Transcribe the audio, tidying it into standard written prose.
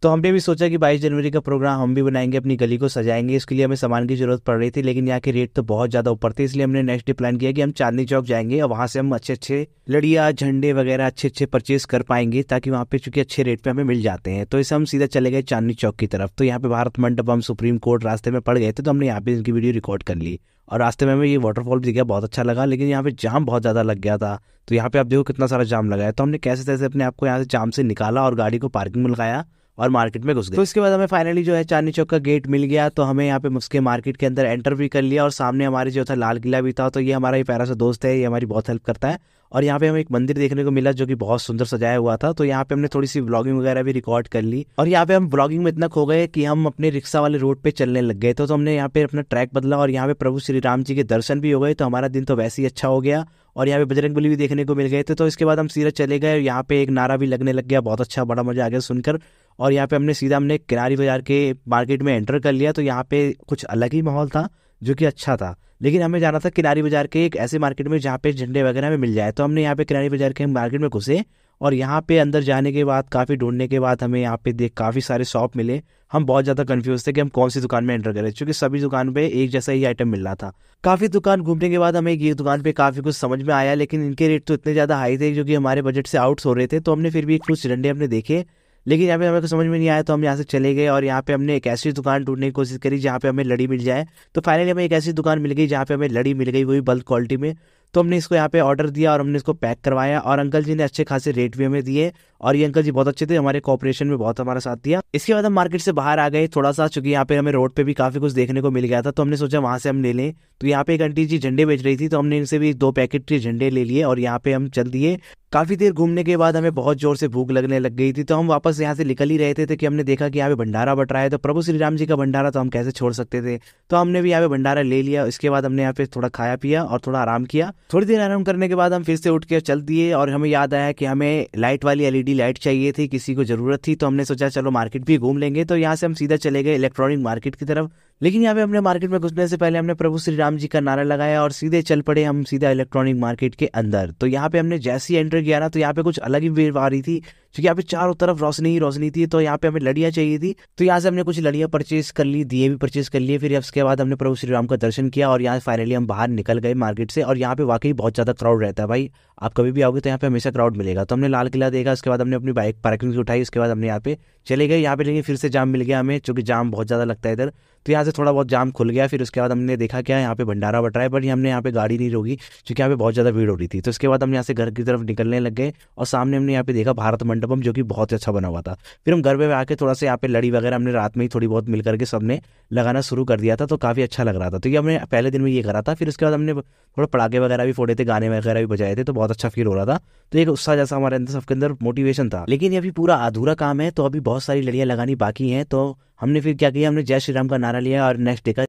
तो हमने भी सोचा कि 22 जनवरी का प्रोग्राम हम भी बनाएंगे, अपनी गली को सजाएंगे। इसके लिए हमें सामान की जरूरत पड़ रही थी, लेकिन यहाँ के रेट तो बहुत ज़्यादा ऊपर थे। इसलिए हमने नेक्स्ट डे प्लान किया कि हम चांदनी चौक जाएंगे और वहाँ से हम अच्छे लड़ियाँ, झंडे वगैरह अच्छे परचेज कर पाएंगे, ताकि वहाँ पे चूंकि अच्छे रेट पे हमें मिल जाते हैं। तो इसे हम सीधा चले गए चांदनी चौक की तरफ। तो यहाँ पे भारत मंडपम, सुप्रीम कोर्ट रास्ते में पड़ गए थे, तो हमने यहाँ पे इनकी वीडियो रिकॉर्ड कर ली। और रास्ते में हमें ये वाटरफॉल भी दिखा, बहुत अच्छा लगा, लेकिन यहाँ पे जाम बहुत ज़्यादा लग गया था। तो यहाँ पे आप देखो कितना सारा जाम लगा है। तो हमने कैसे तैसे अपने आप को यहाँ से जाम से निकाला और गाड़ी को पार्किंग में लगाया और मार्केट में घुस गए। तो इसके बाद हमें फाइनली जो है चांदनी चौक का गेट मिल गया। तो हमें यहाँ पे उसके मार्केट के अंदर एंटर भी कर लिया और सामने हमारे जो था लाल किला भी था। तो ये हमारा ही प्यारा सा दोस्त है, ये हमारी बहुत हेल्प करता है। और यहाँ पे हमें एक मंदिर देखने को मिला जो कि बहुत सुंदर सजाया हुआ था। तो यहाँ पे हमने थोड़ी सी व्लॉगिंग वगैरह भी रिकॉर्ड कर ली। और यहाँ पे हम व्लॉगिंग में इतना खो गए कि हम अपने रिक्शा वाले रोड पे चलने लग गए। तो हमने यहाँ पे अपना ट्रैक बदला और यहाँ पे प्रभु श्री राम जी के दर्शन भी हो गए। तो हमारा दिन तो वैसे ही अच्छा हो गया और यहाँ पे बजरंगबली भी देखने को मिल गए थे। तो इसके बाद हम सीधा चले गए। यहाँ पे एक नारा भी लगने लग गया, बहुत अच्छा, बड़ा मजा आ गया सुनकर। और यहाँ पे हमने किनारी बाजार के मार्केट में एंटर कर लिया। तो यहाँ पे कुछ अलग ही माहौल था जो कि अच्छा था, लेकिन हमें जाना था किनारी बाजार के एक ऐसे मार्केट में जहाँ पे झंडे वगैरह में मिल जाए। तो हमने यहाँ पे किनारी बाजार के मार्केट में घुसे और यहाँ पे अंदर जाने के बाद काफ़ी ढूंढने के बाद हमें यहाँ पे काफ़ी सारे शॉप मिले। हम बहुत ज़्यादा कंफ्यूज थे कि हम कौन सी दुकान में एंटर करें, क्योंकि सभी दुकान पे एक जैसा ही आइटम मिल रहा था। काफ़ी दुकान घूमने के बाद हमें ये दुकान पे काफ़ी कुछ समझ में आया, लेकिन इनके रेट तो इतने ज़्यादा हाई थे जो कि हमारे बजट से आउट हो रहे थे। तो हमने फिर भी कुछ झंडे हमने देखे, लेकिन यहाँ पे हमें समझ में नहीं आया। तो हम यहाँ से चले गए और यहाँ पे हमने एक ऐसी दुकान ढूंढने की कोशिश करी जहाँ पे हमें लड़ी मिल जाए। तो फाइनली हमें एक ऐसी दुकान मिल गई जहाँ पे हमें लड़ी मिल गई, वही बल्क क्वालिटी में। तो हमने इसको यहाँ पे ऑर्डर दिया और हमने इसको पैक करवाया और अंकल जी ने अच्छे खासे रेट भी हमें दिए। और ये अंकल जी बहुत अच्छे थे, हमारे कोऑपरेशन में बहुत हमारा साथ दिया। इसके बाद हम मार्केट से बाहर आ गए थोड़ा सा, चूंकि यहाँ पे हमें रोड पे भी काफी कुछ देखने को मिल गया था। तो हमने सोचा वहां से हम ले लें। तो यहाँ पे एक आंटी जी झंडे बेच रही थी, तो हमने इनसे भी 2 पैकेट के झंडे ले लिए और यहाँ पे हम चल दिए। काफी देर घूमने के बाद हमें बहुत जोर से भूख लगने लग गई थी। तो हम वापस यहाँ से निकल ही रहे थे कि हमने देखा कि यहाँ पे भंडारा बट रहा है। तो प्रभु श्री राम जी का भंडारा तो हम कैसे छोड़ सकते थे। तो हमने भी यहाँ पे भंडारा ले लिया। इसके बाद हमने यहाँ पे थोड़ा खाया पिया और थोड़ा आराम किया। थोड़ी देर आराम करने के बाद हम फिर से उठ के चल दिए और हमें याद आया कि हमें लाइट वाली एलईडी लाइट चाहिए थी, किसी को जरूरत थी। तो हमने सोचा चलो मार्केट भी घूम लेंगे। तो यहाँ से हम सीधा चले गए इलेक्ट्रॉनिक मार्केट की तरफ। लेकिन यहाँ पे हमने मार्केट में घुसने से पहले हमने प्रभु श्री राम जी का नारा लगाया और सीधे चल पड़े हम सीधा इलेक्ट्रॉनिक मार्केट के अंदर। तो यहाँ पे हमने जैसे ही एंटर किया ना, तो यहाँ पे कुछ अलग ही वेव आ रही थी, क्योंकि यहाँ पे चारों तरफ रोशनी ही रोशनी थी। तो यहाँ पे हमें लड़ियाँ चाहिए थी। तो यहाँ से हमने कुछ लड़ियाँ परचेज कर ली, दिए भी परचेज कर लिए। फिर उसके बाद हमने प्रभु श्री राम का दर्शन किया और यहाँ फाइनली हम बाहर निकल गए मार्केट से। और यहाँ पे वाकई बहुत ज्यादा क्राउड रहता है भाई, आप कभी भी आओगे तो यहाँ पे हमेशा क्राउड मिलेगा। तो हमने लाल किला देखा, उसके बाद हमने अपनी बाइक पार्किंग से उठाई, उसके बाद हमने यहाँ पे चले गए। यहाँ पे लेकिन फिर से जाम मिल गया हमें, क्योंकि जाम बहुत ज्यादा लगता है इधर। तो यहाँ से थोड़ा बहुत जाम खुल गया। फिर उसके बाद हमने देखा क्या यहाँ पे भंडारा बट रहा है, बट हमने यहाँ पे गाड़ी नहीं रोकी क्योंकि यहाँ पे बहुत ज्यादा भीड़ हो रही थी। तो उसके बाद हम यहाँ से घर की तरफ निकलने लग गए और सामने हमने यहाँ पे देखा भारत मंडपम, जो कि बहुत अच्छा बना हुआ था। फिर हम घर पे आके थोड़ा सा यहाँ पे लड़ी वगैरह हमने रात में ही थोड़ी बहुत मिल करके सबने लगाना शुरू कर दिया था। तो काफी अच्छा लग रहा था। तो ये हमने पहले दिन में ये करा था। फिर उसके बाद हमने थोड़ा पटाखे वगैरह भी फोड़े थे, गाने वगैरह भी बजाए थे, तो बहुत अच्छा फील हो रहा था। तो एक उत्साह जैसा हमारे अंदर सबके अंदर मोटिवेशन था। लेकिन ये अभी पूरा अधूरा काम है, तो अभी बहुत सारी लड़ियां लगानी बाकी हैं। तो हमने फिर क्या किया, हमने जय श्री राम का नारा लिया और नेक्स्ट डे का